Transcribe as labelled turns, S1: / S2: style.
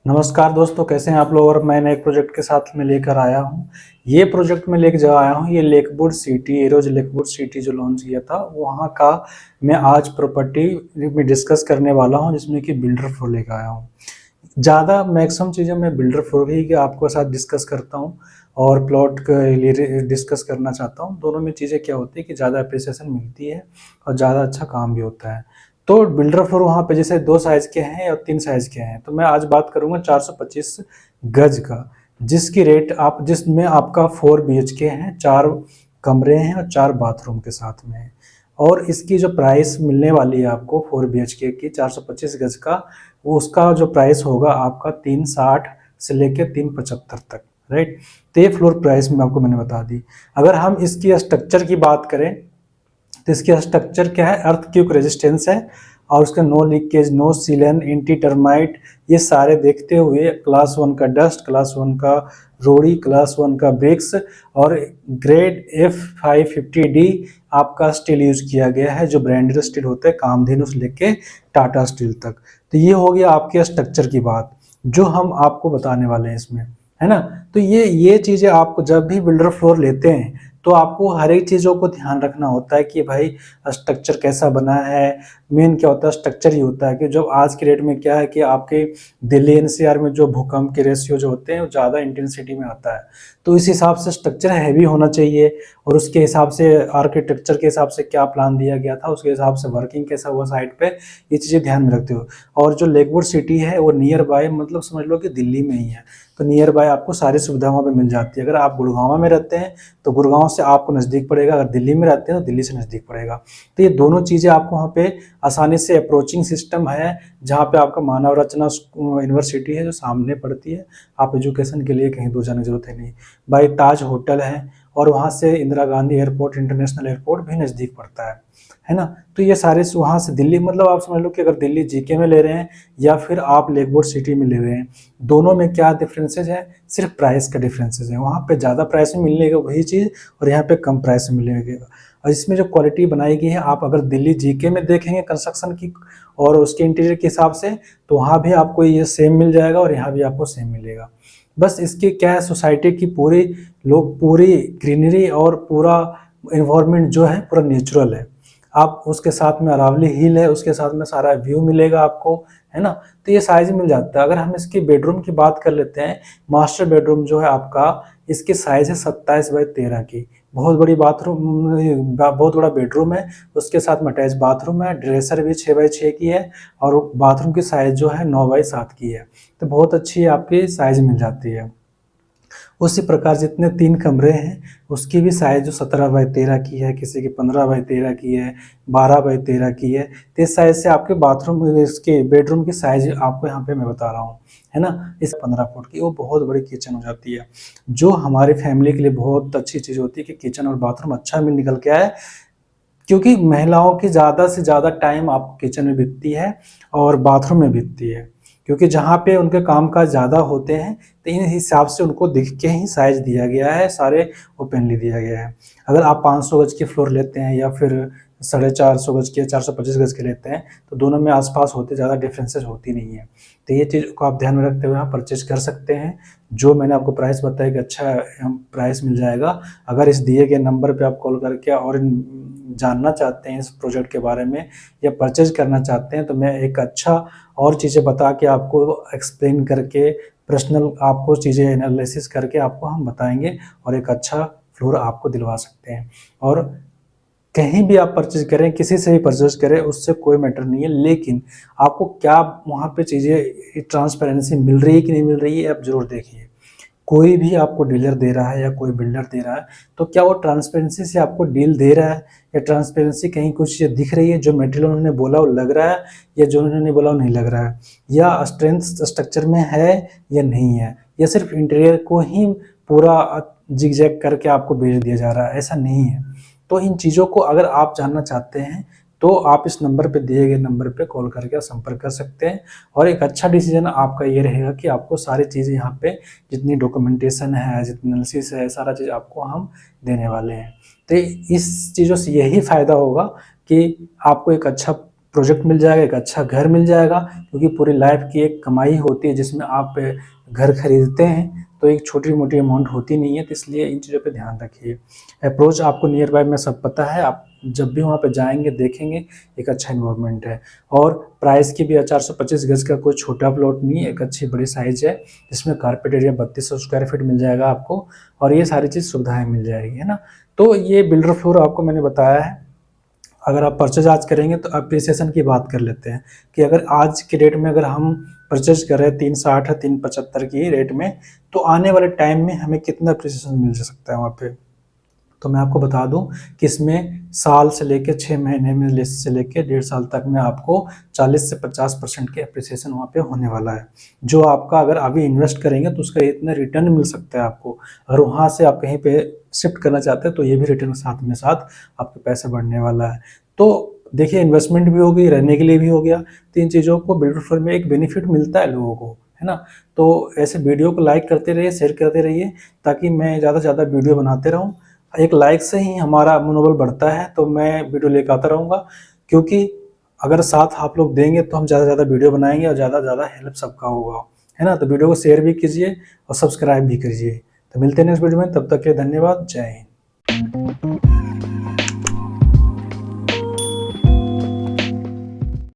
S1: नमस्कार दोस्तों, कैसे हैं आप लोग। और मैं नए प्रोजेक्ट के साथ में लेकर आया हूं। ये प्रोजेक्ट में लेकर जो आया हूं, ये Lakewood city, arrows Lakewood city जो लॉन्च किया था वहां का मैं आज प्रॉपर्टी में डिस्कस करने वाला हूं, जिसमें कि बिल्डर फ्लो लेकर आया हूं। ज़्यादा मैक्सिमम चीज़ें मैं बिल्डर फ्लो ही के आपके साथ डिस्कस करता हूं और प्लॉट के लिए डिस्कस करना चाहता हूं। दोनों में चीज़ें क्या होती है कि ज़्यादा अप्रिसिएशन मिलती है और ज़्यादा अच्छा काम भी होता है। तो बिल्डर फ्लोर वहाँ पे जैसे 2 साइज़ के हैं और 3 साइज़ के हैं, तो मैं आज बात करूँगा 425 गज का, जिसकी रेट आप जिसमें आपका 4 बीएचके हैं, 4 कमरे हैं और 4 बाथरूम के साथ में है। और इसकी जो प्राइस मिलने वाली है आपको 4 बीएचके की 425 गज का, वो उसका जो प्राइस होगा आपका 360 से लेके 375 तक, राइट। तो ये फ्लोर प्राइस में आपको मैंने बता दी। अगर हम इसकी स्ट्रक्चर की बात करें तो इसकी स्ट्रक्चर क्या है, अर्थक्वेक रेजिस्टेंस है और उसका नो लीकेज, नो सीलन, एंटी टर्माइट, ये सारे देखते हुए क्लास 1 का डस्ट, क्लास 1 का रोड़ी, क्लास 1 का ब्रिक्स और ग्रेड F550D आपका स्टील यूज किया गया है, जो ब्रांडेड स्टील होता है कामधेनु से लेके टाटा स्टील तक। तो ये हो गया आपके स्ट्रक्चर की बात जो हम आपको बताने वाले हैं इसमें, है ना। तो ये चीज़ें आपको जब भी बिल्डर फ्लोर लेते हैं तो आपको हर एक चीज़ों को ध्यान रखना होता है कि भाई स्ट्रक्चर कैसा बना है। मेन क्या होता है, स्ट्रक्चर ही होता है कि जो आज के डेट में क्या है कि आपके दिल्ली एनसीआर में जो भूकंप के रेशियो जो होते हैं वो ज़्यादा इंटेंसिटी में आता है, तो इस हिसाब से स्ट्रक्चर हैवी होना चाहिए और उसके हिसाब से आर्किटेक्चर के हिसाब से क्या प्लान दिया गया था, उसके हिसाब से वर्किंग कैसा हुआ साइट पे, ये चीज़ें ध्यान में रखते हो। और जो लेकवुड सिटी है वो नियर बाय, मतलब समझ लो कि दिल्ली में ही है, तो नियर बाय आपको सारी सुविधा वहाँ पे मिल जाती है। अगर आप गुड़गांव में रहते हैं तो गुड़गांव से आपको नज़दीक पड़ेगा, अगर दिल्ली में रहते हैं तो दिल्ली से नज़दीक पड़ेगा। तो ये दोनों चीज़ें आपको वहाँ पे आसानी से अप्रोचिंग सिस्टम है, जहाँ पे आपका मानव रचना यूनिवर्सिटी है जो सामने पड़ती है। आप एजुकेशन के लिए कहीं दूर जाने की जरूरत है नहीं। बाई ताज होटल है और वहाँ से Indira Gandhi airport, international airport भी नज़दीक पड़ता है ना। तो ये सारे वहाँ से दिल्ली, मतलब आप समझ लो कि अगर दिल्ली जीके में ले रहे हैं या फिर आप लेकवुड सिटी में ले रहे हैं, दोनों में क्या डिफरेंसेस है, सिर्फ प्राइस का डिफरेंसेस है। वहाँ पे ज़्यादा प्राइस में मिलने का वही चीज़ और यहाँ पे कम प्राइस में मिलेगा। और इसमें जो क्वालिटी बनाई गई है, आप अगर दिल्ली जीके में देखेंगे कंस्ट्रक्शन की और उसके इंटीरियर के हिसाब से, तो वहाँ भी आपको ये सेम मिल जाएगा और यहाँ भी आपको सेम मिलेगा। बस इसके क्या है, सोसाइटी की पूरी ग्रीनरी और पूरा इन्वायरमेंट जो है पूरा नेचुरल है। आप उसके साथ में अरावली हिल है, उसके साथ में सारा व्यू मिलेगा आपको, है ना। तो ये साइज मिल जाता है। अगर हम इसकी बेडरूम की बात कर लेते हैं, मास्टर बेडरूम जो है आपका, इसकी साइज है 27x13 की। बहुत बड़ी बाथरूम, बहुत बड़ा बेडरूम है, उसके साथ में अटैच बाथरूम है, ड्रेसर भी 6x6 की है और बाथरूम की साइज जो है 9x7 की है। तो बहुत अच्छी आपकी साइज मिल जाती है। उसी प्रकार जितने 3 कमरे हैं उसकी भी साइज जो 17x13 की है, किसी की 15x13 की है, 12x13 की है। तो इस साइज से आपके बाथरूम, इसके बेडरूम की साइज आपको यहाँ पे मैं बता रहा हूँ, है ना। इस 15 फुट की वो बहुत बड़ी किचन हो जाती है, जो हमारी फैमिली के लिए बहुत अच्छी चीज़ होती है कि किचन और बाथरूम अच्छा में निकल के आए, क्योंकि महिलाओं की ज़्यादा से ज़्यादा टाइम आपको किचन में बीतती है और बाथरूम में बीतती है, क्योंकि जहाँ पे उनके काम काज ज़्यादा होते हैं, तो इन हिसाब से उनको दिख के ही साइज दिया गया है, सारे ओपनली दिया गया है। अगर आप 500 गज की फ्लोर लेते हैं या फिर 450 गज के, 425 गज के लेते हैं, तो दोनों में आसपास होते ज़्यादा डिफरेंसेस होती नहीं है। तो ये चीज़ को आप ध्यान में रखते हुए आप परचेज कर सकते हैं। जो मैंने आपको प्राइस बताया कि अच्छा प्राइस मिल जाएगा। अगर इस दिए गए नंबर पे आप कॉल करके और जानना चाहते हैं इस प्रोजेक्ट के बारे में या परचेज करना चाहते हैं, तो मैं एक अच्छा और चीज़ें बता के आपको एक्सप्लेन करके, पर्सनल आपको चीज़ें एनालिसिस करके आपको हम बताएंगे और एक अच्छा फ्लोर आपको दिलवा सकते हैं। और कहीं भी आप परचेज करें, किसी से भी परचेज करें, उससे कोई मैटर नहीं है, लेकिन आपको क्या वहाँ पे चीज़ें ट्रांसपेरेंसी मिल रही है कि नहीं मिल रही है, आप ज़रूर देखिए। कोई भी आपको डीलर दे रहा है या कोई बिल्डर दे रहा है, तो क्या वो ट्रांसपेरेंसी से आपको डील दे रहा है, या ट्रांसपेरेंसी कहीं कुछ दिख रही है, जो मटेरियल उन्होंने बोला वो लग रहा है, या जो उन्होंने बोला वो नहीं लग रहा है, या स्ट्रेंथ स्ट्रक्चर में है या नहीं है, या सिर्फ इंटीरियर को ही पूरा जिग-जैग करके आपको बेच दिया जा रहा है, ऐसा नहीं है। तो इन चीज़ों को अगर आप जानना चाहते हैं तो आप इस नंबर पे, दिए गए नंबर पे कॉल करके संपर्क कर सकते हैं और एक अच्छा डिसीजन आपका ये रहेगा कि आपको सारी चीज़ें यहाँ पे, जितनी डॉक्यूमेंटेशन है, जितनी एनालिसिस है, सारा चीज़ आपको हम देने वाले हैं। तो इस चीज़ों से यही फ़ायदा होगा कि आपको एक अच्छा प्रोजेक्ट मिल जाएगा, एक अच्छा घर मिल जाएगा, क्योंकि पूरी लाइफ की एक कमाई होती है जिसमें आप घर खरीदते हैं, तो एक छोटी-मोटी अमाउंट होती नहीं है, तो इसलिए इन चीज़ों पे ध्यान रखिए। अप्रोच आपको नियर बाय में सब पता है, आप जब भी वहाँ पे जाएँगे देखेंगे एक अच्छा एनवायरनमेंट है, और प्राइस की भी 425 गज़ का कोई छोटा प्लॉट नहीं है, एक अच्छी बड़ी साइज़ है, जिसमें कारपेट एरिया 3200 स्क्वायर फीट मिल जाएगा आपको, और ये सारी चीज़ सुविधाएँ मिल जाएगी, है ना? तो ये बिल्डर फ्लोर आपको मैंने बताया है। अगर आप परचेज आज करेंगे तो अप्रिसिएशन की बात कर लेते हैं कि अगर आज के डेट में अगर हम परचेज कर रहे हैं 360 है 375 की रेट में, तो आने वाले टाइम में हमें कितना अप्रिसिएशन मिल सकता है वहाँ पे। तो मैं आपको बता दूं कि इसमें साल से लेकर 6 महीने में से लेकर 1.5 साल तक में आपको 40 से 50% के अप्रिसिएशन वहाँ पे होने वाला है, जो आपका अगर अभी इन्वेस्ट करेंगे तो उसका इतना रिटर्न मिल सकता है आपको। अगर वहाँ से आप कहीं पे शिफ्ट करना चाहते हैं तो ये भी रिटर्न साथ में साथ आपके पैसे बढ़ने वाला है। तो देखिए, इन्वेस्टमेंट भी हो गई, रहने के लिए भी हो गया, 3 चीज़ों को बिल्डर फर्म में एक बेनिफिट मिलता है लोगों को, है ना? तो ऐसे वीडियो को लाइक करते रहिए, शेयर करते रहिए, ताकि मैं ज़्यादा से ज़्यादा वीडियो बनाते रहूँ। एक लाइक से ही हमारा मनोबल बढ़ता है, तो मैं वीडियो लेकर आता रहूँगा, क्योंकि अगर साथ आप लोग देंगे तो हम ज़्यादा से ज़्यादा वीडियो बनाएँगे और ज़्यादा से ज़्यादा हेल्प सबका होगा, है ना? तो वीडियो को शेयर भी कीजिए और सब्सक्राइब भी कीजिए। तो मिलते हैं नेक्स्ट वीडियो में, तब तक के लिए धन्यवाद। जय हिंद।